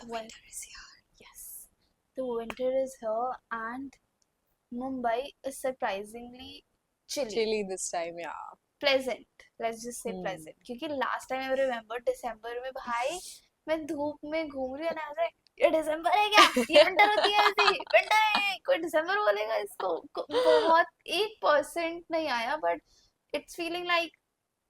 winter is here. Yes, the winter is here, and Mumbai is surprisingly chilly, Chilly this time, yeah. pleasant. Let's just say Hmm. pleasant. क्योंकि last time I remember दिसंबर में भाई मैं धूप में घूम रही हूँ ना, ऐसे ये दिसंबर है क्या? ये विंटर होती है ऐसी? विंटर है? कोई दिसंबर बोलेगा इसको? बहुत 1% नहीं आया, but it's feeling like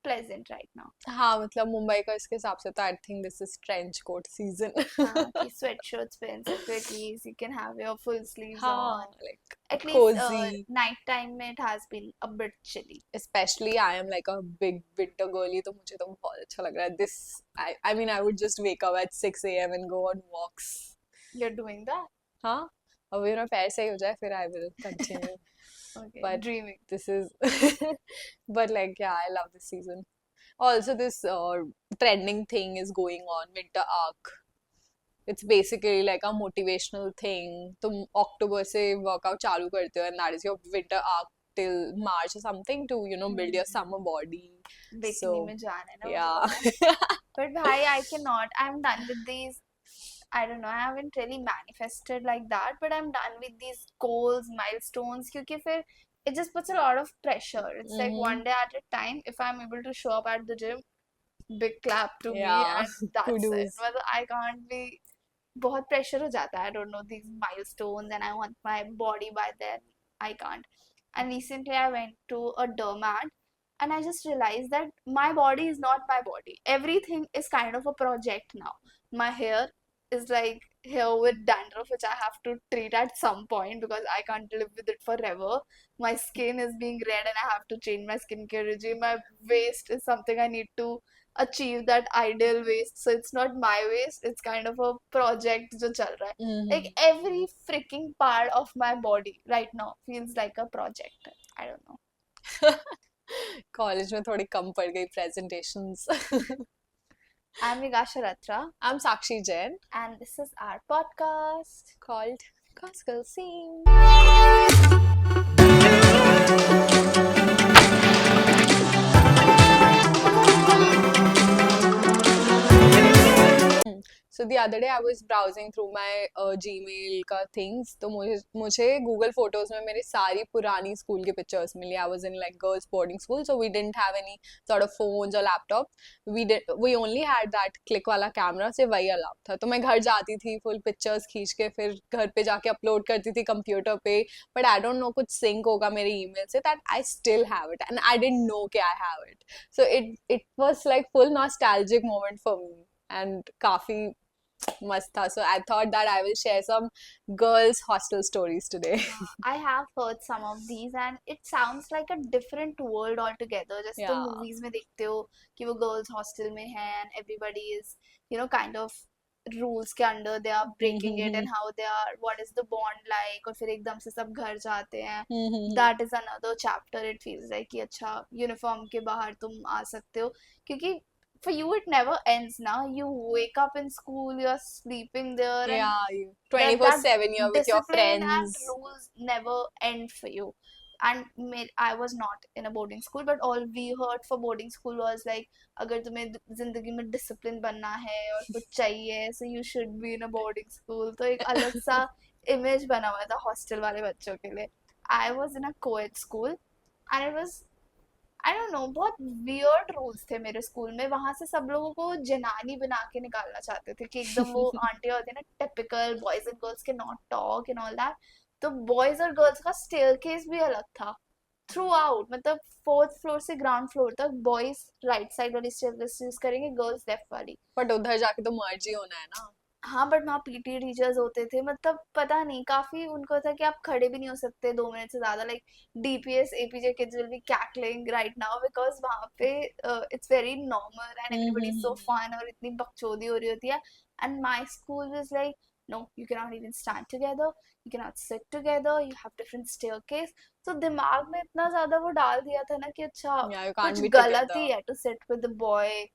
pleasant right now. हाँ मतलब मुंबई का इसके हिसाब से तो I think this is trench coat season. हाँ कि sweatshirts पहन सकते हो, at least you can have your full sleeves हाँ, on. like At least cozy. night time में it has been a bit chilly. Especially I am like a big winter girly, तो मुझे तो बहुत अच्छा लग रहा है. This I mean I would just wake up at 6 a.m. and go on walks. You're doing that? हाँ, अब मेरा पैर सही हो जाए फिर I will continue. Okay, But dreaming. this is but like yeah, I love this season. Also this trending thing is going on, winter arc. It's basically like a motivational thing. तुम अक्टूबर से वर्कआउट चालू करते हो and that is your winter arc till March or something to build your summer body. Bikini So में जाना है ना मुझे बाहर. yeah. But bhai, I cannot. I'm done with these. I don't know. I haven't really manifested like that, but I'm done with these goals, milestones. क्योंकि फिर it just puts a lot of pressure. It's like one Mm-hmm. day at a time. If I'm able to show up at the gym, big clap to me, Yeah. and that's it. To-dos. मतलब I can't be. बहुत pressure हो जाता है. I don't know these milestones, and I want my body by then. I can't. And recently I went to a dermat, and I just realized that my body is not my body. Everything is kind of a project now. My hair is like hair with dandruff, which I have to treat at some point because I can't live with it forever. My skin is being red, and I have to change my skincare regime. My waist is something I need to achieve that ideal waist. So it's not my waist, it's kind of a project जो चल रहा है. Like Mm-hmm. every freaking part of my body right now feels like a project. I don't know. College में थोड़ी कम पड़ गई presentations. I'm Vigasha Ratra, I'm Sakshi Jain, and this is our podcast. called Gospel Scene. So the other day I was browsing through my Gmail का things, तो मुझे Google Photos में मेरी सारी पुरानी स्कूल की pictures milli. I was in like girls boarding school, so we didn't have any sort of phones or laptop. We only had that click वाला camera, से वही allowed था. तो मैं घर जाती थी full pictures खींच के फिर घर पे जाके upload करती थी computer पे. But I don't know कुछ sync होगा मेरे email से, that I still have it and I didn't know कि I have it. So it was like full nostalgic moment for me and काफी मस्त था. So I thought that I will share some girls hostel stories today. I have heard some of these, and it sounds like a different world altogether. जैसे तुम Yeah. movies में देखते हो कि वो girls hostel में हैं and everybody is, kind of rules के under they are breaking it, and how they are, what is the bond like, और फिर एकदम से सब घर जाते हैं. That is another chapter. It feels like कि अच्छा uniform के बाहर तुम आ सकते हो, क्योंकि for you it never ends now. You wake up in school, you're sleeping there, and Yeah, you that 24/7 you're with your discipline and friends. rules never end for you. And I was not in a boarding school, but all we heard for boarding school was like, अगर तुम्हें जिंदगी में discipline बनना है और कुछ चाहिए, so you should be in a boarding school. तो एक अलग सा image बना हुआ था hostel वाले बच्चों के लिए. I was in a co-ed school, and it was, I don't no, बहुत वियर्ड रूल्स थे मेरे स्कूल में. वहां से सब लोगों को जनानी बना के निकालना चाहते थे कि एकदम वो आंटी होती है ना, टिपिकल बॉयज एंड गर्ल्स के not talk and all that. तो बॉयज और गर्ल्स का स्टेयरकेस भी अलग था थ्रू आउट. मतलब फोर्थ फ्लोर से ग्राउंड फ्लोर तक बॉयज राइट साइड वाली स्टेयरकेस यूज करेंगे, गर्ल्स लेफ्ट वाली. बट उधर जाके तो मर्जी होना है ना. हाँ, बट वहाँ पीटी टीचर्स होते थे. मतलब पता नहीं, काफी उनको था कि आप खड़े भी नहीं हो सकते 2 मिनट से ज्यादा. Like DPS APJ kids will be cackling right now because वहाँ पे it's very normal and everybody is so fun, और इतनी बकचोदी हो रही होती है. And my school was like, no, you can not even stand together, you can not sit together, you have different staircase. तो दिमाग में इतना ज्यादा वो डाल दिया था ना कि अच्छा Yeah, you कुछ can't be गलत together. ही है to sit with the boy.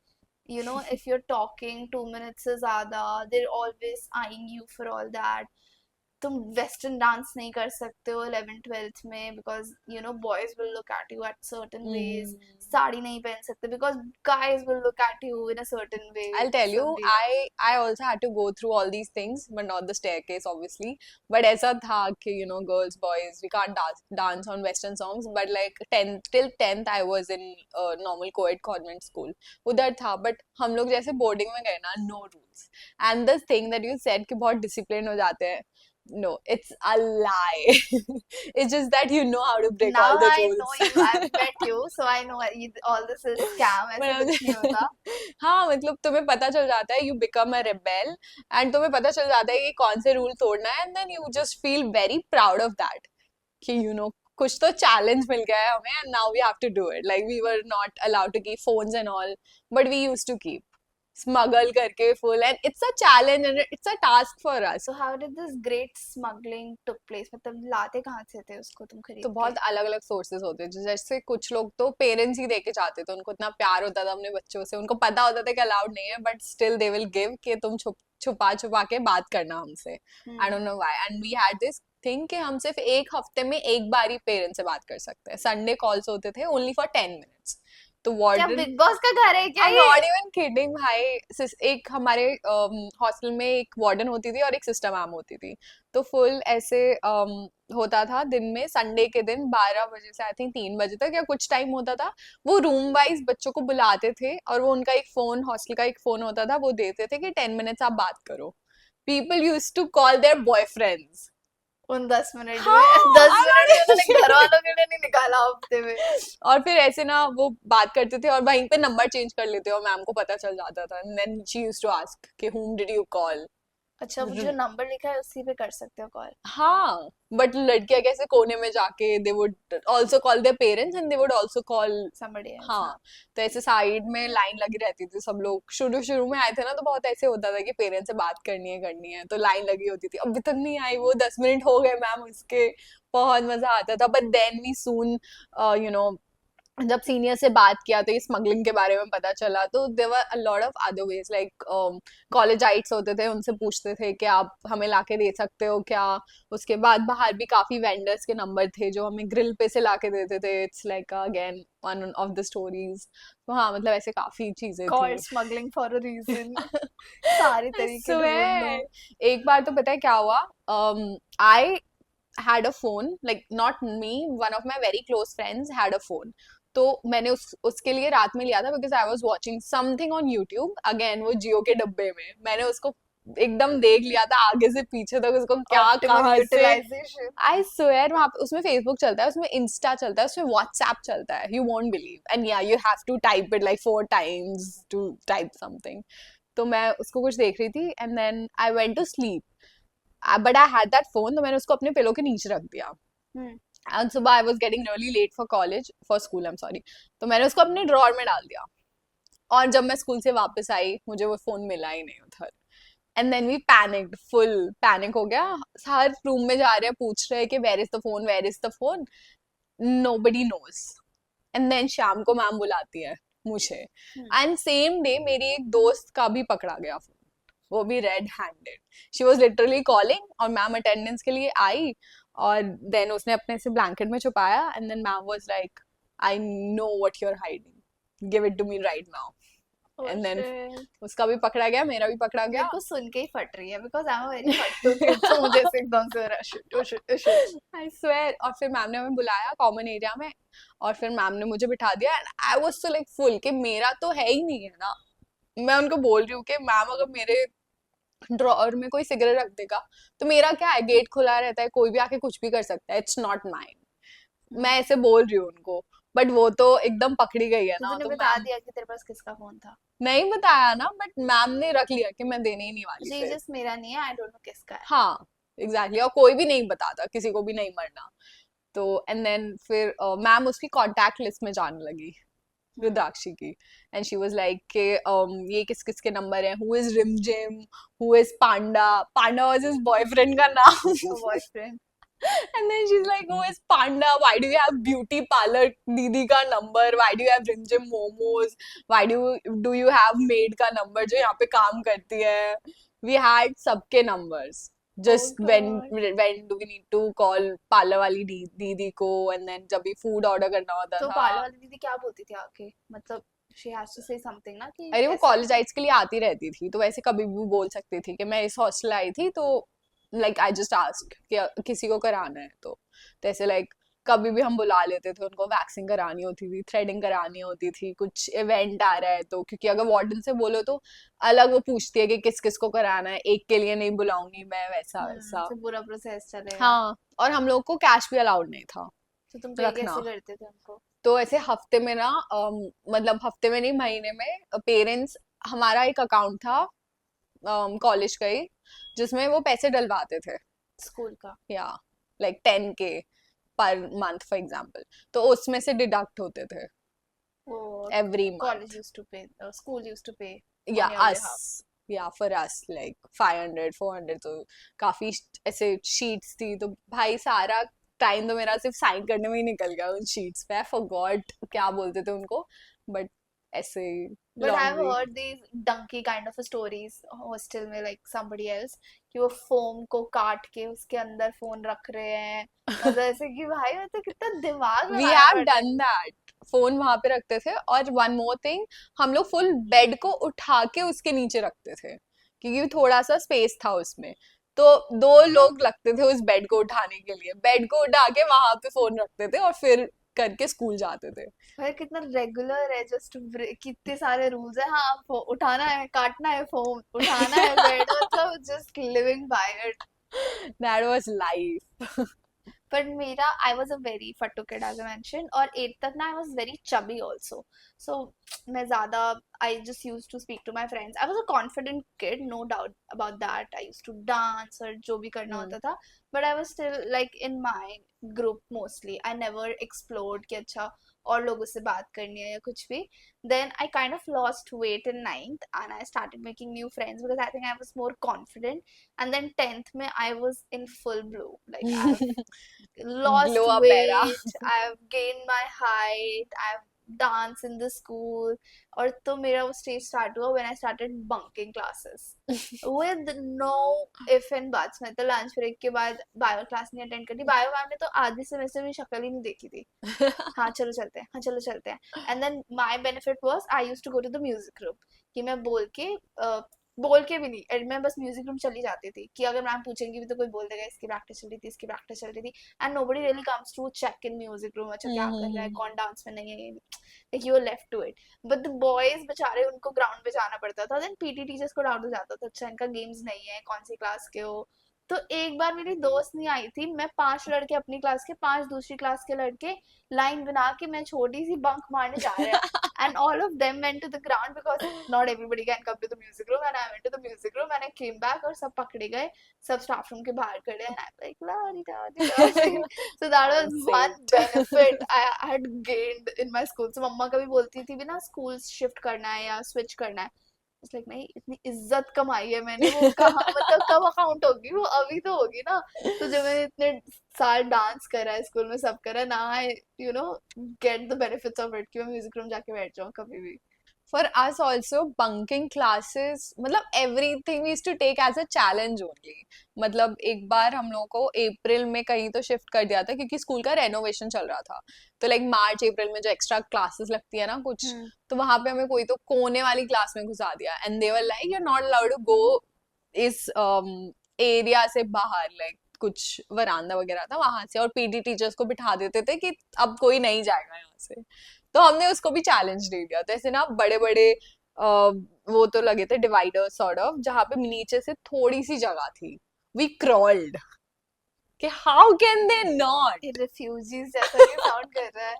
If you're talking 2 minutes से ज़्यादा, they're always eyeing you for all that. तुम वेस्टर्न डांस नहीं कर सकते हो 11th 12th में because you know boys will look at you at certain ways. Mm. Sari नहीं पहन सकते because guys will look at you in a certain way I'll tell you, some reason. I also had to go through all these things, but not the staircase, obviously. But ऐसा था कि girls, boys, we can't dance on Western songs. But like 10th till 10th, I was in normal co-ed convent school. उधर था, but हम लोग जैसे boarding में गए ना, no rules. And the thing that you said कि बहुत discipline हो जाते हैं. No, it's a lie. It's just that you know how to break Now all the I know rules. you, I've met you, so I know all this is scam. ऐसे कुछ नहीं होता. हाँ मतलब तुम्हें पता चल जाता है, you become a rebel, and तुम्हें पता चल जाता है कि कौन से रूल तोड़ना है, and then you just feel very proud of that कि कुछ तो चैलेंज मिल गया है हमें, and now we have to do it. Like we were not allowed to keep phones and all, but we used to keep smuggle करके full, and it's a challenge and it's a task for us. So how did this great smuggling took place? मतलब लाते कहाँ से थे उसको तुम खरीद तो के? बहुत अलग अलग सोर्सेज होते हैं, जैसे कुछ लोग तो पेरेंट्स ही देके जाते थे, उनको इतना प्यार होता था अपने बच्चों से, उनको पता होता था कि अलाउड नहीं है, but still they will give कि तुम छुपा छुपा के बात करना हमसे. I don't know why, and we had this thing कि हम सिर्फ एक हफ्ते में एक बार ही पेरेंट्स से बात कर सकते हैं. संडे कॉल्स होते थे ओनली फॉर 10 minutes. तो क्या वार्डन, बिग बॉस का घर है क्या आई ये? नॉट इवन किडिंग भाई. एक हमारे हॉस्टल में एक वार्डन होती थी और एक सिस्टर मैम होती थी. तो फुल ऐसे होता था दिन में, संडे के दिन 12 बजे से आई थिंक 3 बजे तक या कुछ टाइम होता था, वो रूम वाइज बच्चों को बुलाते थे, और वो उनका एक फोन, हॉस्टल का एक फोन होता था, वो देते थे कि 10 minutes आप बात करो. People use to call their boyfriends. उन 10 मिनट में हाँ, 10 मिनट में उन्होंने घर वालों के लिए नहीं निकाला हफ्ते में. और फिर ऐसे ना वो बात करते थे और वहीं पे नंबर चेंज कर लेते, और मैम को पता चल जाता था, and then she used to ask कि whom did you call. अच्छा, वो जो नंबर लिखा है उसी पे कर सकते हो कॉल. हाँ, बट लड़कियां कैसे कोने में जाके they would also call their parents, and they would also call. Somebody else. हाँ, तो ऐसे साइड में लाइन लगी रहती थी. सब लोग शुरू शुरू में आए थे ना, तो बहुत ऐसे होता था कि पेरेंट्स से बात करनी है, तो लाइन लगी होती थी. अभी तक नहीं आई वो, 10 मिनट हो गए मैम उसके. बहुत मजा आता था, but then we soon you know जब सीनियर से बात किया तो ये स्मगलिंग के बारे में पता चला. तो there were a lot of other ways, like collegiates होते थे, उनसे पूछते थे कि आप हमें लाके दे सकते हो क्या. उसके बाद बाहर भी काफी वेंडर्स के नंबर थे जो हमें ग्रिल पे से लाके देते थे. It's like again one of the stories. तो हाँ मतलब ऐसे काफी चीजें कॉल्ड थी. Smuggling for a reason. सारे I तरीके ढूंढ लो. swear. एक बार तो पता है क्या हुआ, आई had a phone, like not me, one of my very close friends had a phone. तो मैंने उसके लिए रात में लिया था, because I was watching something on YouTube, again वो जियो के डब्बे में. मैंने उसको एकदम देख लिया था आगे से पीछे तक, उसको क्या ऑप्टिमल कहाँ से. यूटिलाइजेशन. आई स्वेयर वहां पे उसमें फेसबुक चलता है, उसमें इंस्टा चलता है, उसमें व्हाट्सएप चलता है, you won't believe. And yeah you have to type it like 4 times to type something. तो मैं उसको कुछ देख रही थी, and then I went to sleep, but I had that phone, तो मैंने उसको अपने पिलो के नीचे रख दिया. एंड सुबह I was getting really late for college, for school, I am sorry. तो मैंने उसको अपने ड्रॉर में डाल दिया, और जब मैं स्कूल से वापस आई मुझे वो फोन मिला ही नहीं उधर. And then we panicked, full panic हो गया. हर रूम में जा रहे हैं, पूछ रहे हैं कि where is the phone, where is the phone. Nobody knows. And then शाम को मैम बुलाती है मुझे, एंड सेम डे मेरी एक दोस्त का भी पकड़ा गया फोन, वो भी red handed. She was literally calling, और मैम अटेंडेंस के लिए आई, और देन उसने अपने से ब्लैंकेट में छुपाया, and then ma'am was like, I know what you are hiding, give it to me right now. And then उसका भी पकड़ा गया, मेरा भी पकड़ा गया. मेरे को सुन के ही फट रही है बिकॉज आई एम वेरी फट्टू kid, तो मुझे से एकदम से आई स्वेयर. और फिर मैम ने हमें बुलाया कॉमन एरिया में, और फिर मैम ने मुझे बिठा दिया, and I was so like full कि मेरा तो है ही नहीं है ना. मैं उनको बोल रही हूँ कि मैम अगर मेरे ड्रॉअर में कोई सिगरेट रख देगा तो मेरा क्या है, गेट खुला रहता है, कोई भी आके कुछ भी कर सकता है, इट्स नॉट माइन. मैं ऐसे बोल रही हूँ उनको, बट वो तो एकदम पकड़ी गई है ना. तूने तो बता मैम दिया कि तेरे पास किसका फोन था. नहीं बताया ना, बट मैम ने रख लिया कि मैं देने ही नहीं वाली जी फिर. जस्ट मेरा नहीं है, आई डोंट नो किसका है. हाँ एग्जैक्टली, और कोई भी नहीं बताता, किसी को भी नहीं मरना. तो एंड देन फिर मैम उसकी कांटेक्ट लिस्ट में जाने लगी, रुद्राक्षी की, एंड शी वाज लाइक के ये किस किस के नंबर हैं, हु इज रिमझिम, who is Panda. Panda was his boyfriend का नाम. Boyfriend. And then she's like, who is Panda? Why do you have beauty parlor दीदी का number? Why do you have Rimjim Momos? Why do you have maid का number जो यहाँ पे काम करती है? We had सबके numbers. just Oh when do we need to call parlour वाली दीदी को, and then जब भी फूड ऑर्डर करना होता तो था। पार्लर वाली दीदी क्या बोलती थी आके, मतलब she has to say something ना कि अरे वो ऐसे। कॉलेज आइट्स के लिए आती रहती थी, तो वैसे कभी भी बोल सकती थी कि मैं इस हॉस्टल आई थी, तो लाइक आई जस्ट आस्क कि किसी को कराना है, तो ऐसे लाइक कभी भी हम बुला लेते थे उनको, वैक्सिंग करानी होती थी, थ्रेडिंग करानी होती थी, कुछ इवेंट आ रहा है तो, क्योंकि अगर वार्डन से बोलो तो अलग वो पूछती है कि किस किस को कराना है, एक के लिए नहीं बुलाऊंगी मैं, वैसा वैसा। तो पूरा प्रोसेस चलेगा। हाँ, और हम लोग को कैश भी अलाउड नहीं था तो तुम पे रखना। कैसे करते थे उनको? तो ऐसे हफ्ते में ना मतलब हफ्ते में नहीं, महीने में पेरेंट्स, हमारा एक अकाउंट था कॉलेज का ही, जिसमें वो पैसे डलवाते थे, स्कूल का? या like 10K per month for example, तो उसमें से डिडक्ट होते थे वो every college month. Used to pay, school used to pay या ऑन योर अस, बिहाफ। या फॉर अस लाइक 500 400, तो काफी ऐसे शीट्स थी, तो भाई सारा टाइम तो मेरा सिर्फ साइन करने में ही निकल गया उन शीट्स पे। आई फॉरगॉट क्या बोलते थे उनको, बट ऐसे But I've laundry. heard these donkey kind of stories hostel में, like somebody else, कि वो फोम को काट के उसके अंदर फोन रख रहे हैं, मतलब ऐसे कि भाई मतलब कितना दिमाग वी लगाना हैव पड़ता है। डन दैट, फोन वहां पे रखते थे, और वन मोर थिंग, हम लोग फुल बेड को उठा के उसके नीचे रखते थे, क्योंकि थोड़ा सा स्पेस था उसमें, तो दो लोग लगते थे उस बेड को उठाने के लिए, बेड को उठा के वहां पे फोन रखते थे और फिर करके स्कूल जाते थे। भाई कितना रेगुलर है, जस्ट कितने सारे रूल्स है। हाँ, उठाना है, काटना है फोन, उठाना है बेड, मतलब just living by it. That was life. पर मेरा, आई वॉज अ वेरी फट्टू किड एज आई मेंशन, और 8th तक ना I was very chubby also. So मैं ज़्यादा, I just use to speak to my friends, I was a confident kid, no doubt about that, I use to dance और जो भी करना होता था, but I was still like in my group mostly, I never explored कि अच्छा और लोगों से बात करनी है या कुछ भी। Then I kind of lost weight in ninth and I started making new friends because I think I was more confident. And then 10th में I was in full bloom. Like I've glow lost up era. weight, I've gained my height, I've danced in the school. और तो मेरा वो stage start हुआ when I started bunking classes with no if and buts। मैं तो lunch break के बाद bio class नहीं attend करती, bio मैम ने तो आधे semester में शक्ल ही नहीं देखी थी। हाँ चलो चलते हैं, हाँ चलो चलते हैं। And then my benefit was I used to go to the music room, कि मैं बोल के भी नहीं, मैं बस म्यूजिक रूम चली जाती थी, कि अगर मैम पूछेंगी भी तो कोई बोल देगा इसकी प्रैक्टिस चल रही थी, इसकी प्रैक्टिस चल रही थी। And nobody really comes to check in music room, अच्छा क्या कर रहा है, कौन डांस में नहीं है, like you are left to it. But the boys बेचारे, उनको ग्राउंड पे जाना पड़ता था। देन पीटी टीचर्स को डाउट हो जाता था, अच्छा इनका गेम्स नहीं है, कौन सी क्लास के हो। तो एक बार मेरी दोस्त नहीं आई थी, मैं 5 लड़के अपनी क्लास के, 5 दूसरी क्लास के लड़के लाइन बना के, मैं छोटी सी बंक मारने जा रहे हैं, and all of them went to the ground because not everybody can come to the music room, and I went to the music room and I came back और सब पकड़े गए, सब स्टाफ रूम के बाहर खड़े, and I'm like la di da di da। So that was one set. benefit I had gained in my school। So मम्मा कभी बोलती थी भी ना स्कूल शिफ्ट करना है या स्विच करना है, इट्स लाइक नहीं, इतनी इज्जत कमाई है मैंने, वो कहाँ मतलब कब अकाउंट होगी, वो अभी तो होगी ना। तो जब मैंने इतने साल डांस करा है स्कूल में, सब करा ना, I you know get the benefits of it, कि मैं म्यूजिक रूम जाके बैठ जाऊँ कभी भी। For us also, bunking classes, मतलब everything we used to take as a challenge only। मतलब एक बार हम लोगों को अप्रैल में कहीं तो शिफ्ट कर दिया था, क्योंकि स्कूल का रेनोवेशन चल रहा था, तो लाइक मार्च अप्रैल में जो एक्स्ट्रा क्लासेस लगती है ना कुछ, तो वहां पे हमें कोई तो कोने वाली क्लास में घुसा दिया, and they were like you are not allowed to go इस एरिया से बाहर, लाइक कुछ वरांदा वगैरह था वहां से, और पीटी टीचर्स को बिठा देते थे कि अब कोई नहीं जाएगा यहाँ से। तो हमने उसको भी चैलेंज ले लिया, तो ऐसे ना बड़े बड़े वो तो लगे थे डिवाइडर सॉर्ट ऑफ, जहाँ पे नीचे से थोड़ी सी जगह थी, वी क्रॉल्ड, कि हाउ कैन दे नॉट। ये रिफ्यूजीज जैसा ही साउंड कर रहा है।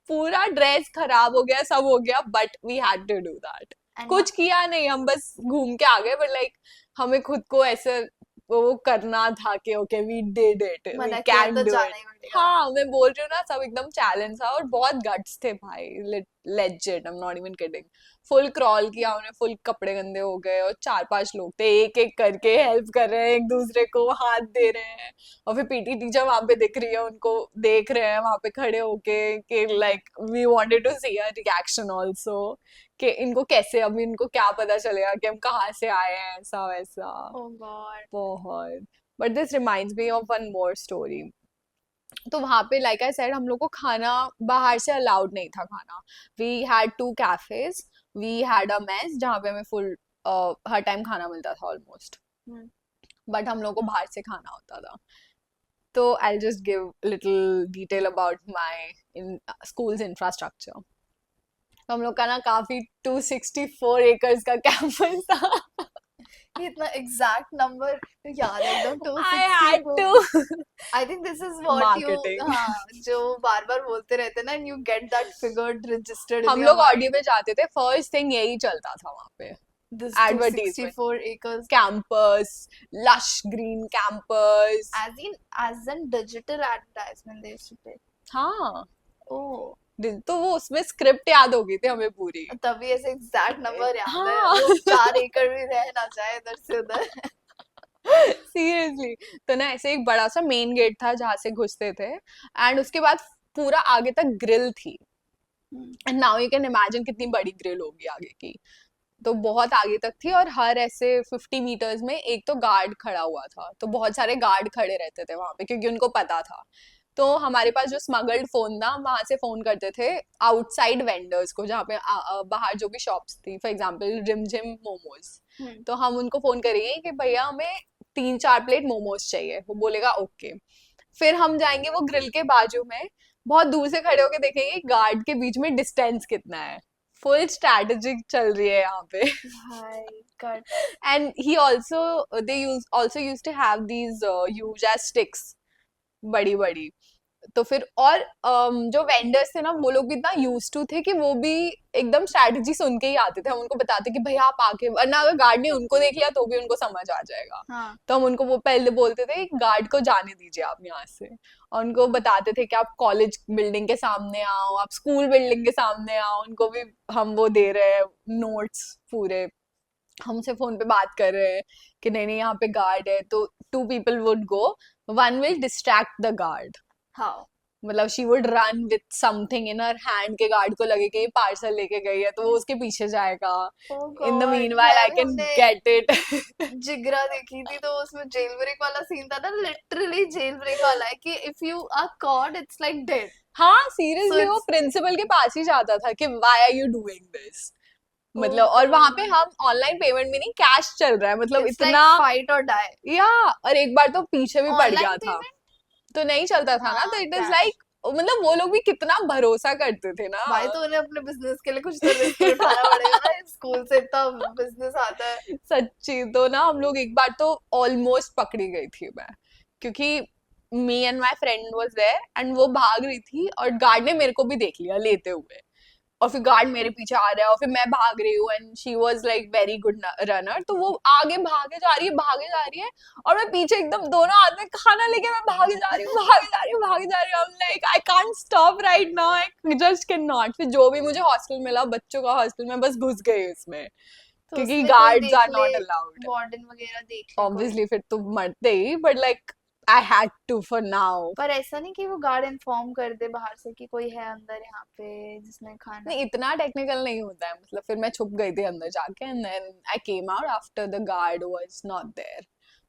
पूरा ड्रेस खराब हो गया, सब हो गया, but we had to do that. And कुछ किया नहीं, हम बस घूम के आ गए, बट लाइक हमें खुद को ऐसे वो करना था कि okay we did it, we मना किया कैन तो डू जाना इट। ही पड़ेगा। हाँ, मैं बोल रही हूँ ना, सब एकदम चैलेंज था, और बहुत गट्स थे भाई, legit, I am not even kidding. Full crawl किया उन्हें, फुल कपड़े गंदे हो गए, और 4-5 लोग थे, एक एक करके हेल्प कर रहे हैं, एक दूसरे को हाथ दे रहे हैं, और फिर पीटी टीचर वहां पे दिख रही है, उनको देख रहे हैं वहां पे खड़े होके, कि like we wanted to see a reaction also, कि इनको कैसे, अभी इनको क्या पता चलेगा कि हम कहाँ से आए हैं, ऐसा वैसा। ओह गॉड। बहुत but this reminds me of one more story. तो वहां पे लाइक आई सेड हम लोग को खाना बाहर से अलाउड नहीं था खाना. We had 2 cafes. We had a mess जहाँ पे हमें फुल हर टाइम खाना मिलता था ऑलमोस्ट. हम्म. बट हम लोग को बाहर से खाना होता था. तो I just give little detail about my in schools infrastructure. तो हम लोग का ना काफी 264 एकर्स का कैंपस था. ये इतना एग्जैक्ट नंबर याद है एकदम I had 264. to. I think this is what you, Marketing. हाँ, जो बार बार बोलते रहते हैं ना, and you get that figure registered in हम योर लोग माइंड. ऑडियो में जाते थे, फर्स्ट थिंग यही चलता था वहां पे. This Advertisement. 264 acres. Campus, lush green campus. As in digital advertisement they used to pay. हाँ. Oh, तो वो उसमें स्क्रिप्ट याद हो गई थी हमें पूरी. तभी ऐसे एग्जैक्ट नंबर याद है. हाँ. वो 4 एकड़ भी रह ना जाए इधर से उधर. सीरियसली. तो ना ऐसे एक बड़ा सा मेन गेट था जहाँ से घुसते थे, एंड उसके बाद पूरा आगे तक ग्रिल थी. And now you can imagine कितनी बड़ी ग्रिल होगी आगे की. तो बहुत आगे तक थी, और हर ऐसे 50 मीटर्स में एक तो गार्ड खड़ा हुआ था. तो बहुत सारे गार्ड खड़े रहते थे वहां पे क्योंकि उनको पता था. तो हमारे पास जो स्मगल्ड फोन था, वहां से फोन करते थे आउटसाइड वेंडर्स को, जहाँ पे बाहर जो भी शॉप्स थी, फॉर एग्जांपल रिमझिम मोमोज. तो हम उनको फोन करेंगे कि भैया हमें 3-4 प्लेट मोमोज चाहिए. वो बोलेगा ओके. फिर हम जाएंगे वो ग्रिल के बाजू में, बहुत दूर से खड़े होके देखेंगे गार्ड के बीच में डिस्टेंस कितना है. फुल स्ट्रैटेजिक चल रही है यहाँ पे. My God. And he also they use to have these use as sticks, बड़ी बड़ी. तो फिर और जो वेंडर्स थे ना, वो लोग भी इतना यूज टू थे कि वो भी एकदम स्ट्रैटेजी सुन के ही आते थे. हम उनको बताते कि भैया आप आके, वरना अगर गार्ड ने उनको देख लिया तो भी उनको समझ आ जाएगा. हाँ. तो हम उनको वो पहले बोलते थे गार्ड को जाने दीजिए आप यहाँ से, और उनको बताते थे कि आप कॉलेज बिल्डिंग के सामने आओ, आप स्कूल बिल्डिंग के सामने आओ. उनको भी हम वो दे रहे हैं नोट्स पूरे, हमसे फोन पे बात कर रहे हैं कि नहीं नहीं यहाँ पे गार्ड है. तो 2 people would go, one will distract the guard. How? मतलब she would run with something in her hand के गार्ड को लगे कि ये पार्सल लेके गई है, तो वो उसके पीछे जाएगा. Oh in the God. Meanwhile आई यार कैन हमने गेट इट. जिगरा देखी थी, तो उसमें जेल ब्रेक वाला सीन था ना, लिटरली जेल ब्रेक वाला है कि if you are caught it's like dead. हाँ So सीरियसली, वो it's प्रिंसिपल के पास ही जाता था कि why are you doing this. oh मतलब और वहां पे God. हम ऑनलाइन पेमेंट भी नहीं, कैश चल रहा है. मतलब It's like इतना, fight or die. या और एक बार तो पीछे भी पड़ गया Online था, payment? तो नहीं चलता था ना. तो हाँ, इट इज cash. लाइक, मतलब वो लोग भी कितना भरोसा करते थे ना. भाई तो उन्हें अपने बिजनेस के लिए कुछ तो रिस्क उठाना पड़ेगा ना, स्कूल से इतना बिजनेस आता है. सच्ची. तो ना हम लोग एक बार तो ऑलमोस्ट पकड़ी गई थी मैं, क्योंकि me and my friend was there, and वो भाग रही थी और गार्ड ने मेरे को भी देख लिया लेते हुए, और फिर गार्ड मेरे पीछे आ रहा है और फिर मैं भाग रही हूँ. And she was like very good runner. तो वो आगे भागे जा रही है, भागे जा रही है, और मैं पीछे एकदम दोनों हाथ में खाना लेके मैं भागे जा रही हूँ, भागे जा रही हूँ, भागे जा रही हूँ. Like I can't stop right now, I just can not. फिर जो भी मुझे हॉस्टल मिला, बच्चों का हॉस्टल, में बस घुस गई उसमें, तो क्योंकि उसमें कोई गार्ड्स देख आर ले, नॉट अलाउड. वार्डन वगैरह देख ले कोई. ऑब्वियसली फिर तो मरते ही, but like I had to for now. पर ऐसा नहीं कि वो गार्ड इन्फॉर्म कर दे बाहर से कि कोई है अंदर यहाँ पे जिसने खाना. नहीं इतना टेक्निकल नहीं होता है. मतलब फिर मैं छुप गई थी अंदर जाके, and then I came out after the guard was not there.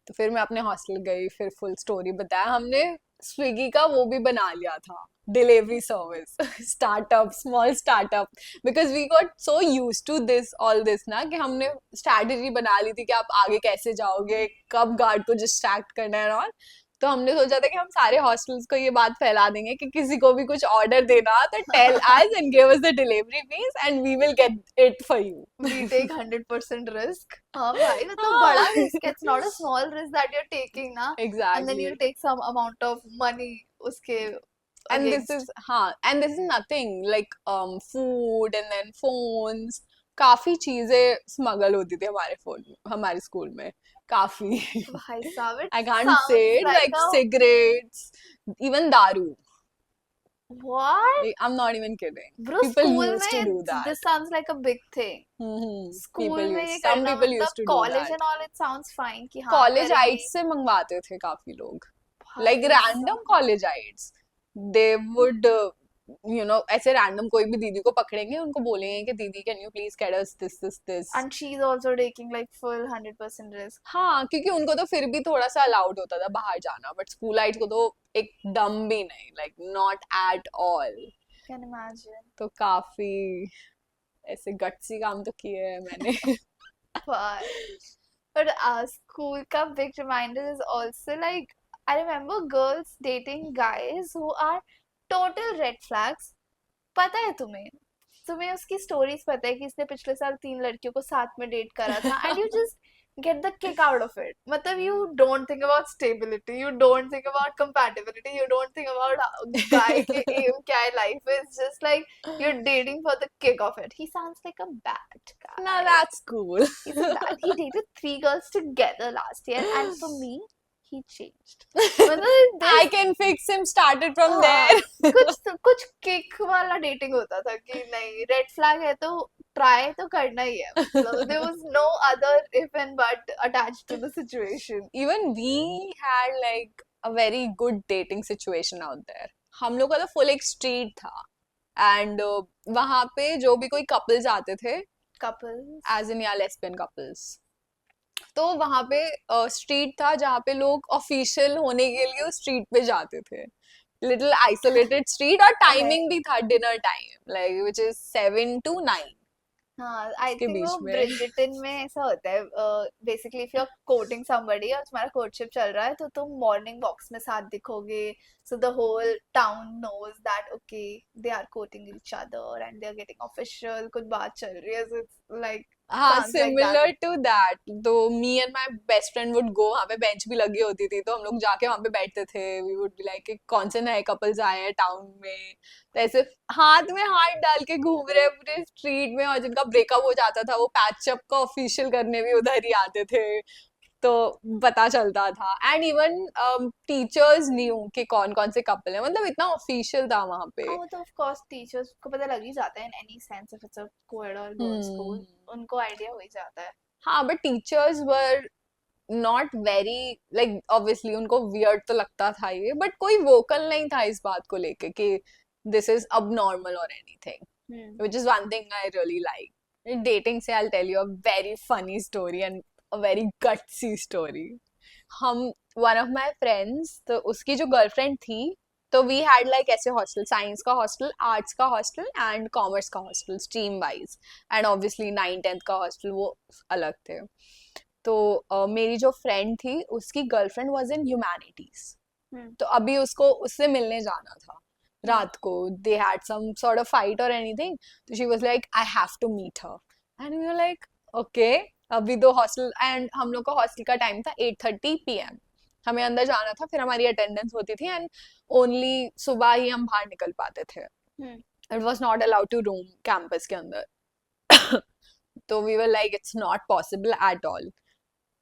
तो फिर मैं अपने हॉस्टल गई, फिर फुल स्टोरी बताया. हमने स्विगी का वो भी बना लिया था, delivery service. Startup, small startup, because we got so use to this all this ना, कि हमने स्ट्रैटेजी बना ली थी कि आप आगे कैसे जाओगे, कब गार्ड को डिस्ट्रैक्ट करना है और. तो हमने सोचा था कि हम सारे हॉस्टल्स को ये बात फैला देंगे कि किसी को भी कुछ ऑर्डर देना तो tell us and give us the delivery fees and we will get it for you. We take 100% risk. हाँ भाई, मतलब बड़ा risk है. It's not a small risk that you're taking ना. And then Exactly. you'll take some amount of money उसके And this against. is and this is nothing like food and then phones. काफी चीजें smuggle होती थी हमारे phone, हमारे school में काफी. भाई साहब, it I can't sounds say it, like like a cigarettes, even daru. what? I'm not even kidding. Bro, People school used to do में that. this sounds like a big thing. People School में ये used, some करना people used मतलब to do college that. and all, it sounds fine कि हाँ college करेंगे. आइट्स से मंगवाते थे काफी लोग, भाई like random साहब. college ites. They would ऐसे रैंडम कोई भी दीदी को पकड़ेंगे, उनको बोलेंगे कि दीदी can you please get us this. And she's also taking like full 100% risk. हाँ, क्योंकि उनको तो फिर भी थोड़ा सा अलाउड होता था बाहर जाना, बट स्कूलाइट्स को तो एकदम भी नहीं, like not at all. Can imagine. तो काफी ऐसे गट्सी काम तो किए हैं मैंने. But school का big reminder is also like I remember girls dating guys who are total red flags. पता है तुम्हें उसकी स्टोरीज पता है कि इसने पिछले साल 3 लड़कियों को साथ में डेट करा था and you just get the kick out of it. मतलब you don't think about stability, you don't think about compatibility, you don't think about guy के aim क्या है life is just like you're dating for the kick of it. He sounds like a bad guy. Now that's cool. He's a bad. He dated 3 girls together last year and for me he changed. मतलब I can fix him started from हाँ, there. कुछ kick वाला dating होता था कि नहीं red flag है तो ट्राई तो करना ही है. मतलब there was no other if and but attached to the situation. Even we had like a very good dating situation out there. हम लोग का तो फुल एक स्ट्रीट था, एंड वहां पे जो भी कोई कपल्स आते थे, Couples. एज इन या लेस्बियन कपल्स, तो वहां पे स्ट्रीट था जहाँ पे लोग ऑफिशियल होने के लिए उस स्ट्रीट पे जाते थे. लिटिल आइसोलेटेड स्ट्रीट, और Okay. टाइमिंग भी था dinner time, like which is 7 to 9 हाँ, आई के थिंक बीच वो में. ब्रिजटन में ऐसा होता है. Basically if you are courting somebody और तुम्हारा कोर्टशिप चल रहा है तो तुम मॉर्निंग वॉक्स में साथ दिखोगे, so the whole town knows that okay they are courting each other and they are getting official, कुछ बात चल रही है, सो इट्स लाइक हाँ, sounds like that. Similar to that. तो me and my best friend would go, वहाँ पे bench भी लगी होती थी, तो हम लोग जाके वहाँ पे बैठते थे. वी वुड बी लाइक कौन से नए कपल्स आए हैं टाउन में, तो ऐसे हाथ में हाथ डाल के घूम रहे हैं पूरे स्ट्रीट में, और जिनका ब्रेकअप हो जाता था वो पैचअप का ऑफिशियल करने भी उधर ही आते थे, तो पता चलता था. एंड इवन टीचर्स न्यू कि कौन कौन से कपल है, मतलब इतना ऑफिशियल था वहाँ पे. हाँ, वो तो ऑफ कोर्स टीचर्स को पता लग ही जाता है in any sense if it's a coed और गर्ल्स स्कूल, उनको आइडिया हो ही जाता है. हाँ, but teachers were not very, like obviously उनको वियर्ड तो लगता था ये, बट कोई वोकल नहीं था इस बात को लेके कि दिस इज अब नॉर्मल और anything, which is one thing I really like. Dating से I tell you a very funny story and a very gutsy story. हम वन ऑफ माई फ्रेंड्स, तो उसकी जो गर्लफ्रेंड थी, तो वी हैड लाइक ऐसे हॉस्टल, साइंस का hostel, arts का हॉस्टल एंड कॉमर्स का hostel stream wise, and obviously 9th-10th का हॉस्टल वो अलग थे. तो मेरी जो फ्रेंड थी उसकी गर्लफ्रेंड वाज इन ह्यूमैनिटीज, तो अभी उसको उससे मिलने जाना था रात को. They had some sort of fight और एनीथिंग, तो she was like I have to meet her, and we were like okay. अभी दो हॉस्टल, एंड हम लोग का हॉस्टल का टाइम था 8:30 PM, हमें अंदर जाना था, फिर हमारी अटेंडेंस होती थी, एंड ओनली सुबह ही हम बाहर निकल पाते थे. It was not allowed to roam campus के अंदर. तो we were like it's not possible at all,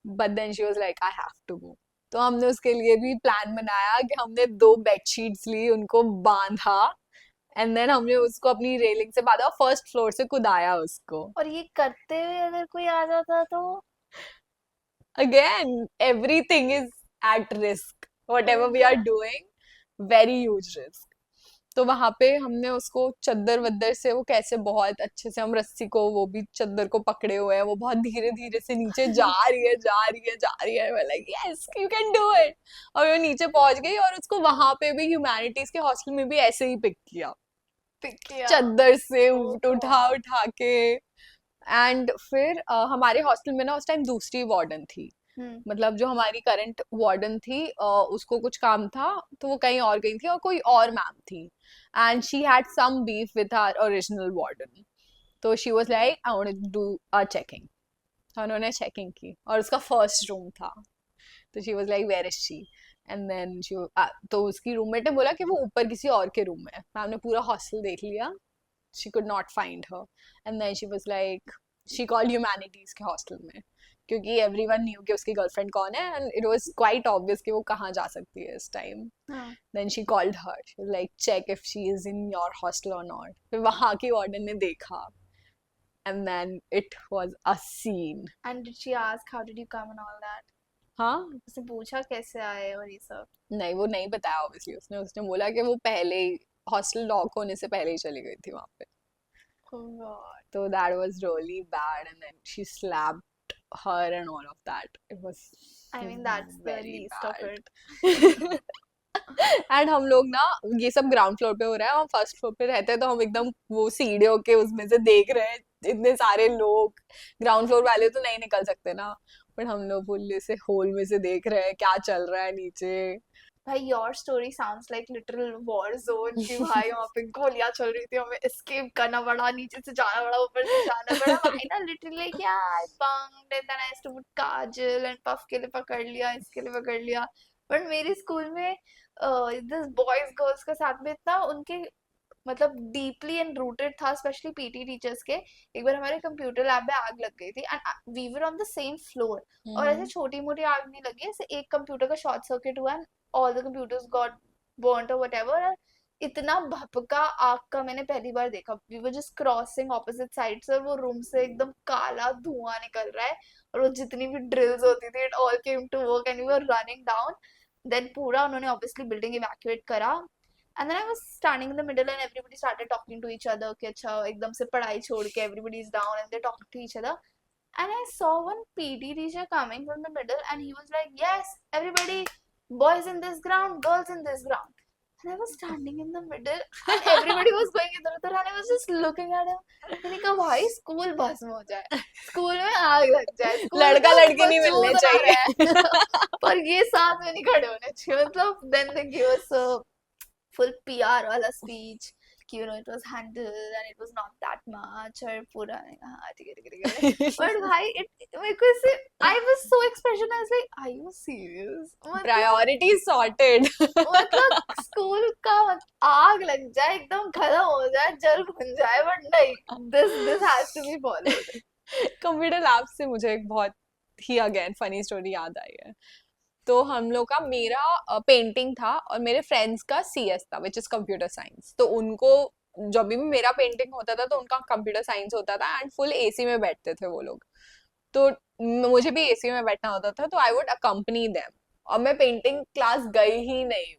but then she was like I have to go. तो हमने उसके लिए भी प्लान बनाया कि हमने 2 बेडशीट्स ली, उनको बांधा, एंड देन हमने उसको अपनी रेलिंग से बांधा, फर्स्ट फ्लोर से कूदाया उसको. और ये करते हुए अगर कोई आ जाता तो again everything is at risk, whatever we are doing, very huge risk. तो वहां पे हमने उसको चद्दर वद्दर से, वो कैसे बहुत अच्छे से, हम रस्सी को, वो भी चद्दर को पकड़े हुए हैं, वो बहुत धीरे धीरे से नीचे जा रही है, जा रही है, जा रही है. मैं like yes you can do it. और वो नीचे पहुंच गई, और उसको वहां पे भी ह्यूमैनिटीज के हॉस्टल में भी ऐसे ही पिक किया, चद्दर से उठा उठा के. एंड फिर हमारे हॉस्टल में ना उस टाइम दूसरी वार्डन थी, मतलब जो हमारी करंट वार्डन थी, उसको कुछ काम था तो वो कहीं और गई थी, और कोई और मैम थी, and she had some beef with our original warden. तो she was like I want to do a checking. उन्होंने चेकिंग की, और उसका फर्स्ट रूम था. तो she was like where is she, and then तो उसकी रूममेट ने बोला कि वो ऊपर किसी और के रूम में है. मैम ने पूरा हॉस्टल देख लिया, she could not find her, and then she was like she called humanities के हॉस्टल में, क्योंकि everyone knew कि उसकी गर्लफ्रेंड कौन है, and it was quite obvious कि वो कहाँ जा सकती है इस time. then she called her, she was like check if she is in your hostel or not. फिर वहाँ की वार्डन ने देखा, and then it was a scene. And did she ask how did you come and all that? हाँ, उसने पूछा कैसे आए और ये सब? नहीं, वो नहीं बताया ऑब्वियसली. उसने बोला कि वो पहले ही हॉस्टल लॉक होने से पहले ही चली गई थी वहां पे. Oh God. So that was really bad, and then she slapped her and all of that. It was I mean, that's the very least of it. bad. And हम लोग ना, ये सब ग्राउंड फ्लोर पे हो रहा है, हम फर्स्ट फ्लोर पे रहते हैं, तो हम एकदम वो सीढ़ियों के उसमें से देख रहे हैं इतने सारे लोग. ग्राउंड फ्लोर वाले तो नहीं निकल सकते ना, बट हम लोग पुल्ले से होल में से देख रहे हैं क्या चल रहा है नीचे. भाई your story sounds like literal war zone कि भाई वहाँ पे गोलियां चल रही थी, हमें एस्केप करना पड़ा, नीचे से जाना पड़ा, ऊपर से जाना पड़ा. भाई ना लिटरली क्या, I bunked and then I used to put kajal and puff के लिए पकड़ लिया, इसके लिए पकड़ लिया. बट मेरे स्कूल में दिस बॉयज गर्ल्स के साथ में इतना उनके मतलब डीपली एंड रूटेड था, स्पेशली पीटी टीचर्स के. एक बार हमारे कंप्यूटर लैब में आग लग गई थी and we were on the same floor. और ऐसे छोटी मोटी आग नहीं लगी, ऐसे एक कंप्यूटर का शॉर्ट सर्किट हुआ and all the computers got burnt और व्हाटएवर. इतना भपका आग का मैंने पहली बार देखा. We were just crossing opposite sides और वो रूम से एकदम काला धुआं निकल रहा है, और वो जितनी भी ड्रिल्स होती थी it all came to work and we were running down. Then पूरा उन्होंने ऑब्वियसली बिल्डिंग इवैक्यूएट करा. And then I was standing in the middle and everybody started talking to each other कि अच्छा एकदम से पढ़ाई छोड़ के everybody is down and they're talking to each other. And I saw one PD teacher coming from the middle and he was like, yes, everybody, boys in this ground, girls in this ground. And I was standing in the middle and everybody was going इधर उधर and I was just looking at him. मैंने कहा भाई school भस्म हो जाए, school में आग लग जाए, स्कूल लड़का में लड़की नहीं मिलने वजूद आ रहा चाहिए. है पर ये साथ में नहीं खड़े होने चाहिए. मतलब then they give us a full PR वाला speech कि you know it was handled and it was not that much और पूरा हाँ ठीक है. But भाई मेरे को इससे I was so expression I was like are you serious? Priorities sorted. मतलब स्कूल का आग लग जाए एकदम खत्म हो जाए जल भुन जाए but नहीं, this has to be followed. Computer lab से मुझे एक बहुत ही अगेन फनी स्टोरी याद आई है. तो हम लोग का, मेरा पेंटिंग था और मेरे फ्रेंड्स का सीएस था विच इज कंप्यूटर साइंस. तो उनको जब भी मेरा पेंटिंग होता था तो उनका कंप्यूटर साइंस होता था एंड फुल एसी में बैठते थे वो लोग. तो मुझे भी एसी में बैठना होता था, तो आई वुड अकम्पनी देम. और मैं पेंटिंग क्लास गई ही नहीं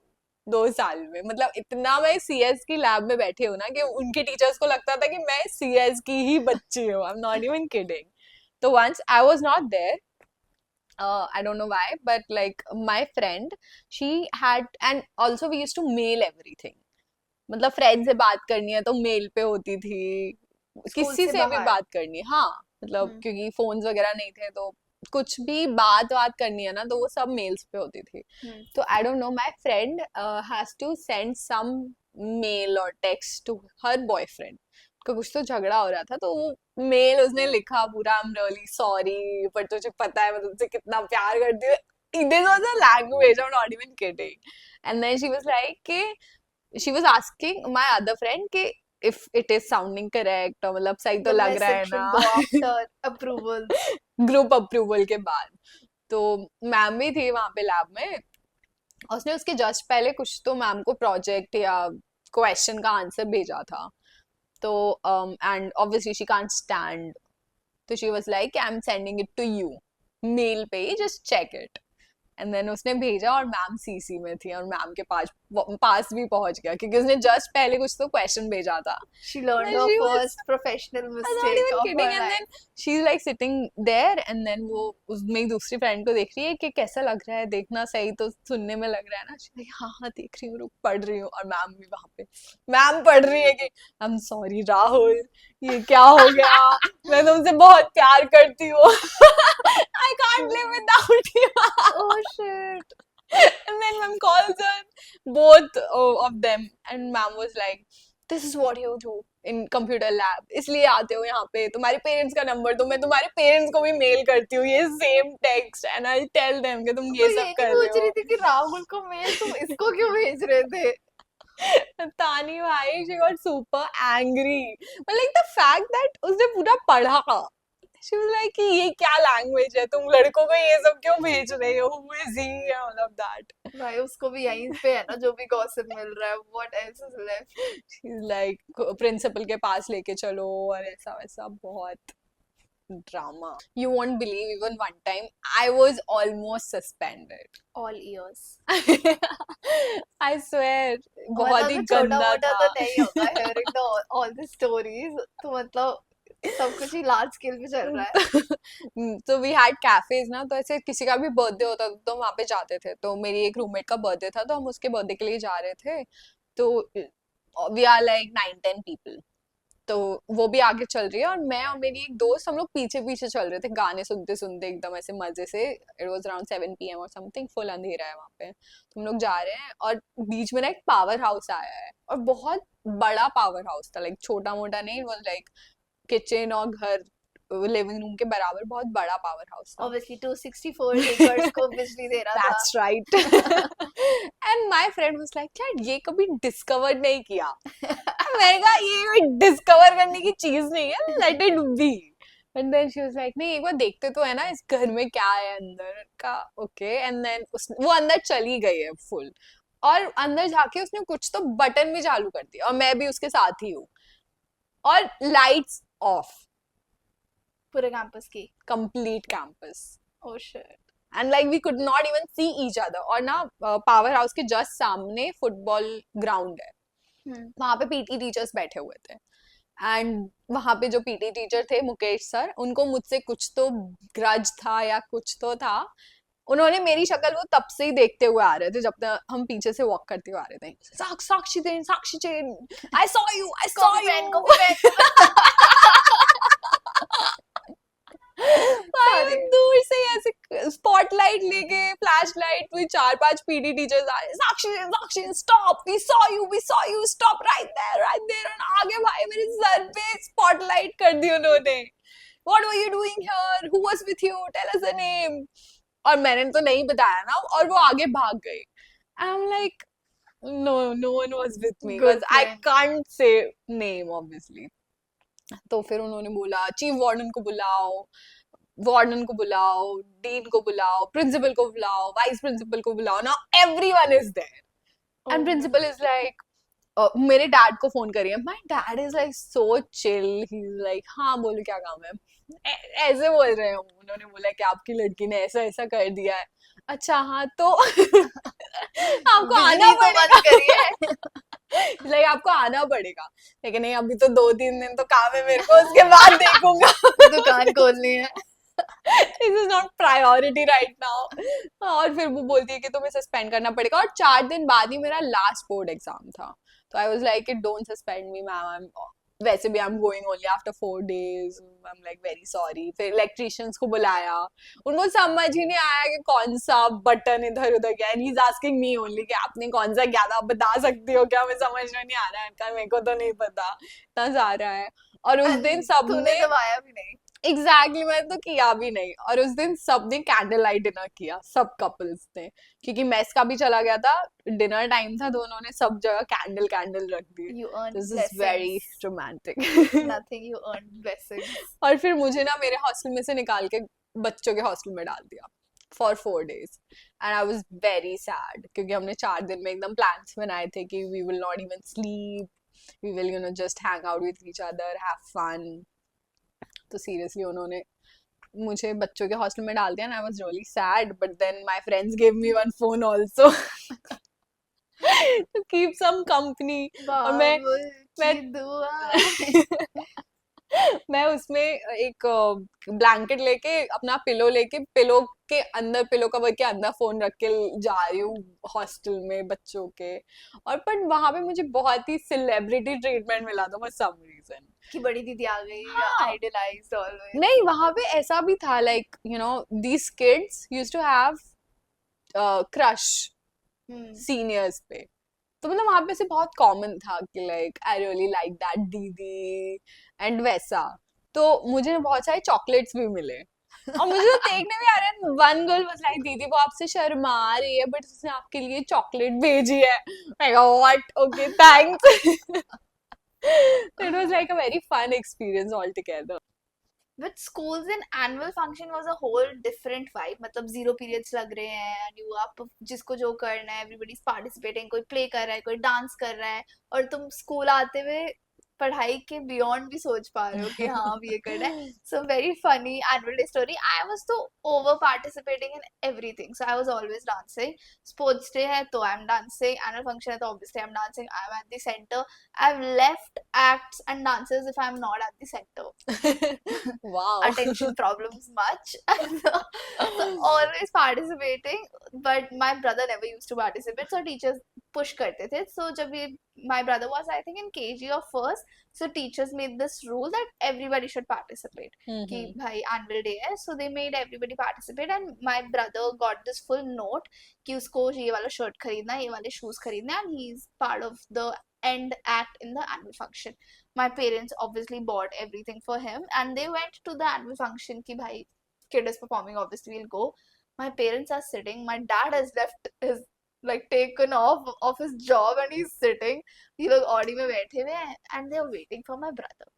2 साल में. मतलब इतना मैं सीएस की लैब में बैठी हूँ ना कि उनके टीचर्स को लगता था कि मैं सीएस की ही बच्ची हूँ. I am not even kidding. तो once I was not there. I don't know why, but like my friend, she had, and also we used to mail everything. मतलब फ्रेंड से बात करनी है तो मेल पे होती थी, स्कूल किसी से से भी बाहर. बात करनी है. हाँ मतलब क्योंकि फोन्स वगैरह नहीं थे, तो कुछ भी बात करनी है ना तो वो सब मेल्स पे होती थी. तो I don't know, my friend has to send some mail और टेक्स्ट टू हर बॉयफ्रेंड. का कुछ तो झगड़ा हो रहा था, तो वो मेल उसने लिखा पूरा, आई एम रियली सॉरी पर तुझे पता है मैं तुझसे कितना प्यार करती हूँ. This was a language, I'm not even kidding. And then she was like, she was asking my other friend कि if it is sounding correct, और मतलब सही तो The लग रहा है message should ना. go after approval. Group approval के बाद. तो मैम भी थी वहां पे लैब में. उसने उसके जस्ट पहले कुछ तो मैम को प्रोजेक्ट या क्वेश्चन का आंसर भेजा था. तो and obviously she can't stand, तो she was like I am sending it to you mail पे, just check it. And then उसने भेजा और मैम सीसी में थी और मैम के पास भी पहुंच गया क्योंकि उसने जस्ट पहले कुछ तो क्वेश्चन भेजा था. She learned And her she was, first professional I'm not mistake even of kidding. her And life. then she's like sitting there and then वो उसमें एक दूसरी फ्रेंड को देख रही है कि कैसा लग रहा है, देखना सही तो सुनने में लग रहा है ना. She's like, हाँ हाँ देख रही हूँ, रुक पढ़ रही हूँ. और मैम भी वहां पे, मैम पढ़ रही है कि आई एम सॉरी राहुल, ये क्या हो गया, मैं तुमसे बहुत प्यार करती हूँ. I can't live without you. Oh shit. And then ma'am calls her, both of them, and ma'am was like, this is what you do in computer lab, इसलिए आते हो यहाँ पे, तुम्हारे पेरेंट्स का नंबर दो, मैं तुम्हारे पेरेंट्स को भी मेल करती हूँ ये same text and I tell them कि तुम तो ये ये सब नहीं कर पूछ रहे रही हो. थी कि राहुल को मेल तुम इसको क्यों भेज रहे थे? तानी भाई, she got super angry, but like the fact that उसने पूरा पढ़ा, she was like कि ये क्या लैंग्वेज है, तुम लड़कों को ये सब क्यों भेज रहे हो, who is he and all of that. भाई उसको भी यहीं पे है ना जो भी गॉसिप मिल रहा है. What else is left? She's like principal के पास लेके चलो और ऐसा वैसा बहुत drama. You won't believe, even one time I was almost suspended. all ears. I swear, बहुत ही मतलब तो छोटा गंदा मोटा था. तो नहीं होगा, hearing the all the stories, तो मतलब सब कुछ ही लार्ज स्केल पे चल रहा है. तो वी हैड कैफेज ना, तो ऐसे किसी का भी बर्थडे होता था तो वहां पे जाते थे. तो मेरी एक रूममेट का बर्थडे था तो हम उसके बर्थडे के लिए जा रहे थे. तो वी आर लाइक 9-10 पीपल. तो वो भी आगे चल रही है और मैं और मेरी एक दोस्त, हम लोग पीछे पीछे चल रहे थे गाने सुनते सुनते एकदम ऐसे मजे से. इट वाज अराउंड 7 PM और समथिंग, फुल अंधेरा है वहां पे. तो हम लोग जा रहे हैं और बीच में ना एक पावर हाउस आया है, और बहुत बड़ा पावर हाउस था, लाइक छोटा मोटा नहीं. इट वाज लाइक किचन और घर, लिविंग रूम के बराबर बहुत बड़ा पावर हाउस था. Obviously 264 acres को बिजली दे रहा था. That's right. And my friend was like, यार ये कभी डिस्कवर नहीं किया. मैंने कहा ये डिस्कवर करने की चीज नहीं है, let it be. And then she was like, नहीं एक बार देखते तो है ना इस घर में क्या है अंदर का. ओके. एंड देन वो अंदर चली गई है फुल, और अंदर जाके उसने कुछ तो बटन भी चालू कर दिया, और मैं भी उसके साथ ही हूँ. और लाइट्स ऑफ, पूरे कैंपस की. Complete campus. Oh shit. And like we could not even see each other. और ना पावर हाउस के जस्ट सामने फुटबॉल ग्राउंड है, वहां पे पीटी टीचर्स बैठे हुए थे. एंड वहां पे जो पीटी टीचर थे, मुकेश सर, उनको मुझसे कुछ तो ग्रज था या कुछ तो था. उन्होंने मेरी शक्ल वो तब से ही देखते हुए आ रहे थे, जब तक हम पीछे से वॉक करते हुए आ रहे थे. साक्षी चेन, साक्षी चेन, I saw you, I saw Copy pen, you. copy pen. भाई दूर से ऐसे स्पॉटलाइट लेके, फ्लैश लाइट में 4-5 पीटी टीचर्स आ रहे. Sakshi, Sakshi, stop, we saw you, stop right there, right there. और आगे भाई मेरे सर पे स्पॉटलाइट कर दी उन्होंने. What were you doing here, who was with you, tell us the name. और मैंने तो नहीं बताया ना, और वो आगे भाग गई. I am like, no one was with me, Good because I friend. Can't say name obviously. तो फिर उन्होंने बोला चीफ वार्डन को बुलाओ, वार्डन को बुलाओ, डीन को बुलाओ, प्रिंसिपल को बुलाओ, वाइस प्रिंसिपल को बुलाओ. Now everyone is there. Oh and my. Principal is like, मेरे डैड को फोन करिए. My dad is like so chill. He is like, हाँ बोलो क्या काम है. ऐसे बोल रहे हैं. उन्होंने बोला कि आपकी लड़की ने ऐसा ऐसा कर दिया है. अच्छा हाँ, तो आपको आना बिजली तो बंद पड़ेगा. करिए. लाइक आपको आना पड़ेगा. लेकिन नहीं, अभी तो 2-3 दिन तो काम है मेरे को, उसके बाद देखूंगा. दुकान खोलनी है. This is not priority right now. और फिर वो बोलती है कि तुम्हें सस्पेंड करना पड़ेगा. और 4 दिन बाद ही मेरा लास्ट बोर्ड एग्जाम था. तो I was like, don't suspend me ma'am, वैसे भी I am going only after 4 days. I am like very sorry. फिर इलेक्ट्रिशियंस को बुलाया, उनको समझ ही नहीं आया कि कौन सा बटन इधर उधर गया. And he is asking me only कि आपने कौन सा किया था, आप बता सकती हो क्या, हमें समझ में नहीं आ रहा है. मेरे को तो नहीं पता. इतना सारा है. और उस दिन तूने सबने, दबाया भी नहीं. एग्जैक्टली मैंने तो किया भी नहीं. और उस दिन सबने कैंडल लाइट डिनर किया, सब कपल्स ने, क्योंकि मेस का भी चला गया था, डिनर टाइम था, तो उन्होंने सब जगह कैंडल कैंडल रख दी. You earned this is very blessings. Romantic. Nothing, you earned blessings. और फिर मुझे ना मेरे हॉस्टल में से निकाल के बच्चों के हॉस्टल में डाल दिया for 4 days. And I was very sad, क्योंकि हमने 4 दिन में एकदम प्लान्स बनाए थे कि we will not even sleep, we will just hang out with each other, have fun. तो सीरियसली उन्होंने मुझे बच्चों के हॉस्टल में डाल दिया. And I was really sad, but then my friends give me one phone also to keep some company. और मैं बाबू की दुआ. मैं उसमें एक ब्लैंकेट लेके, अपना पिलो लेके, पिलो के अंदर, पिलो कवर के अंदर फोन रख के जा रही हूँ हॉस्टल में बच्चों के. और पर वहां पे मुझे बहुत ही सेलिब्रिटी ट्रीटमेंट मिला था फॉर सम रीजन. कि बड़ी दीदी आ गई. हाँ. Idolized always. नहीं, वहां पे ऐसा भी था, like these kids used to have crush seniors पे. तो मतलब वहां पे से बहुत कॉमन था कि like I really like that दीदी एंड वैसा. तो मुझे बहुत सारे चॉकलेट्स भी मिले. और मुझे तो देखने में आ रहा है, वन गर्ल वाज लाइक, दीदी वो आपसे शर्मा रही है बट उसने आपके लिए चॉकलेट भेजी है. मैं कहा what, okay thanks. It was like a very fun experience altogether. With schools in annual function was a whole different vibe. मतलब zero periods लग रहे हैं and you आप जिसको जो करना है, everybody is participating. कोई play कर रहा है, कोई dance कर रहा है, और तुम school आते हुए पढ़ाई के बियॉन्ड भी सोच पा रहे हो कि हाँ अब ये करना है. So very funny annual day story. I was so over participating in everything. So I was always dancing. Sports day है तो I'm dancing. Annual function है तो obviously I'm dancing. I'm at the center. I've left acts and dances if I'm not at the center. Wow. Attention problems much. So always participating. But my brother never used to participate. So teachers push करते थे. So जब ये my brother was I think in KG or first. So teachers made this rule that everybody should participate. कि भाई annual day है, so they made everybody participate and my brother got this full note कि उसको ये वाला shirt खरीदना, ये वाले shoes खरीदना and he's part of the end act in the annual function. My parents obviously bought everything for him and they went to the annual function कि भाई kid is performing, obviously we'll go. My parents are sitting, my dad has left his like taken off of his job and he's sitting. ये लोग Audi में बैठे हुए हैं and they are waiting for my brother.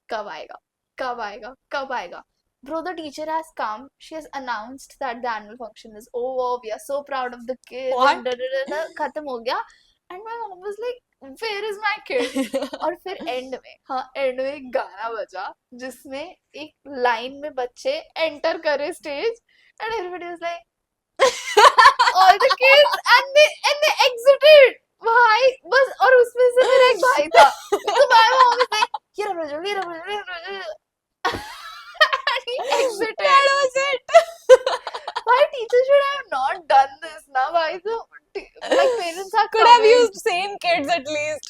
कब आएगा, कब आएगा, कब आएगा. Bro, the teacher has come. She has announced that the annual function is over. We are so proud of the kids. What? And da, da, da, da, खत्म हो गया. And my mom was like, where is my kid? और फिर and में, हाँ and में एक गाना बजा जिसमें एक लाइन में बच्चे एंटर करे stage and everybody was like all the kids and they exited. भाई बस और उसमें से मेरा एक भाई था तो my mom was like ये रहा रजो ये रहा रजो ये रहा रजो and he exited. That was it. Why teachers should have not done this ना भाई तो like parents are Could have coming. used same kids at least.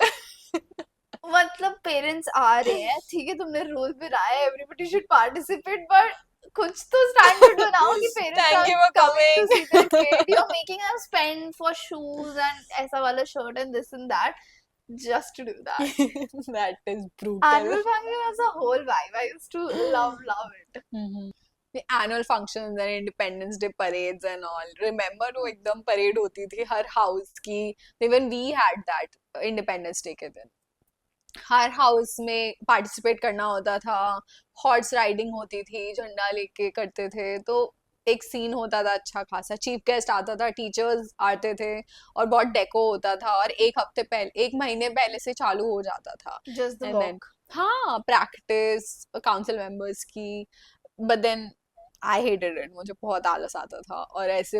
मतलब पेरेंट्स आ रहे हैं ठीक है तुमने रूल पे लाया everybody should participate but कुछ तो स्टैंडर्ड बनाओ कि parents Thank you for coming to coming. see their kid. You're making them spend for shoes and ऐसा वाला shirt and this and that just to do that. That is brutal. Annual function was a whole vibe. I used to love it. The annual functions and Independence Day parades and all. Remember वो एकदम parade होती थी हर house की. Even we had that Independence Day के दिन. हर house में participate करना होता था. हॉर्स राइडिंग होती थी, झंडा लेके करते थे. तो एक सीन होता था अच्छा खासा. चीफ गेस्ट आता था, टीचर्स आते थे और बहुत डेको होता था और एक हफ्ते पहले, एक महीने पहले से चालू हो जाता था. Just the And then, walk. हाँ, प्रैक्टिस काउंसिल मेंबर्स की. But then I hated it. मुझे बहुत आलस आता था और ऐसे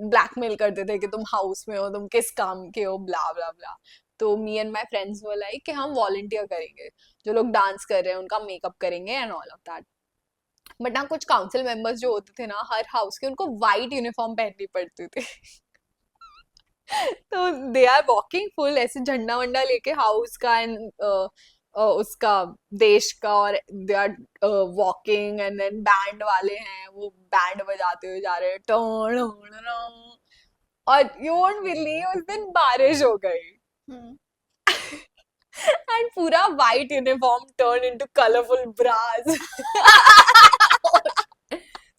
ब्लैकमेल करते थे कि तुम हाउस में हो, तुम किस काम के हो, ब्ला ब्ला ब्ला. तो मी एंड माई फ्रेंड्स वो लाइक कि हम वॉलंटियर करेंगे, जो लोग डांस कर रहे हैं उनका मेकअप करेंगे and all of that. But ना कुछ काउंसिल मेंबर्स जो होते थे ना हर हाउस के, उनको वाइट यूनिफॉर्म पहननी पड़ती थी. तो दे आर वॉकिंग फुल ऐसे झंडा वंडा लेके हाउस का एंड उसका देश का, और they are walking and then band वाले हैं वो बैंड बजाते हुए जा रहे हैं टर्न. और यू वोंट बिलीव उस दिन बारिश हो गई and पूरा white uniform turned into colorful bras.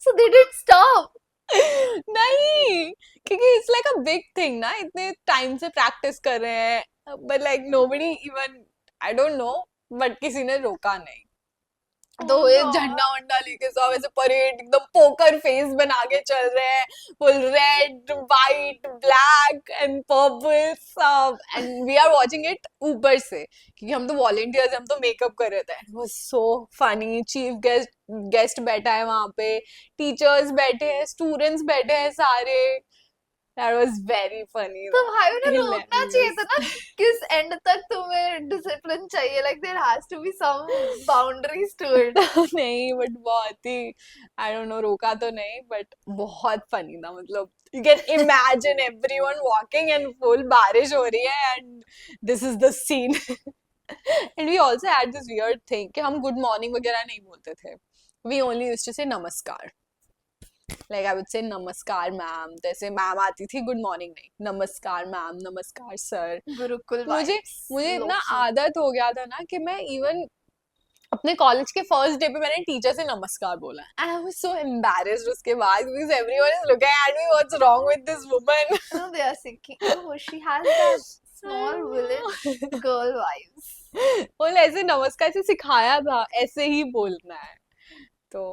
So they didn't stop. नहीं, क्योंकि it's like a big thing ना, इतने टाइम से प्रैक्टिस कर रहे हैं. But like nobody even, I don't know, but किसी ने रोका नहीं. तो Oh ये God. झंडा वंडा लेके सब ऐसे परेड एकदम पोकर फेस बना के चल रहे हैं. Full red white black and purple सब. And we are watching it ऊपर से क्योंकि हम तो वॉलंटियर्स, हम तो मेकअप कर रहे थे. It was so funny. Chief guest बैठा है वहां पे, टीचर्स बैठे हैं, स्टूडेंट्स बैठे हैं सारे. That was very funny. तो भाई उन्हें रोकना चाहिए था Hilarious. ना किस एंड तक तुम्हें डिसिप्लिन चाहिए. Like there has to be some boundaries to it. नहीं, बट बहुत ही आई डोंट नो, रोका तो नहीं बट बहुत फनी था. मतलब you can imagine everyone walking and full बारिश हो रही है and this is the scene. And we also had this weird thing कि हम गुड मॉर्निंग वगैरह नहीं बोलते थे. वी ओनली यूज्ड टू से नमस्कार. लाइक आई वुड से नमस्कार मैम. जैसे मैम आती थी, गुड मॉर्निंग नहीं, नमस्कार मैम, नमस्कार सर. गुरुकुल मुझे vibes. मुझे इतना Low-key. आदत हो गया था ना कि मैं इवन अपने कॉलेज के फर्स्ट डे पे मैंने टीचर से नमस्कार बोला. आई वाज सो एम्बैरेस्ड उसके बाद because everyone is looking at me, what's wrong with this woman. No, they are thinking, oh, she has that small village girl vibes. बोल ऐसे नमस्कार से सिखाया था, ऐसे ही बोलना है. तो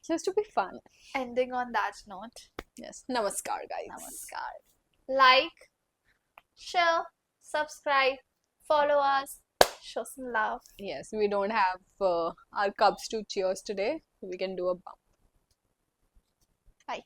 just to be fun. Ending on that note, Yes, namaskar guys. namaskar. Like, share, subscribe, follow us. show some love. Yes, we don't have our cups to cheers today. We can do a bump. Bye.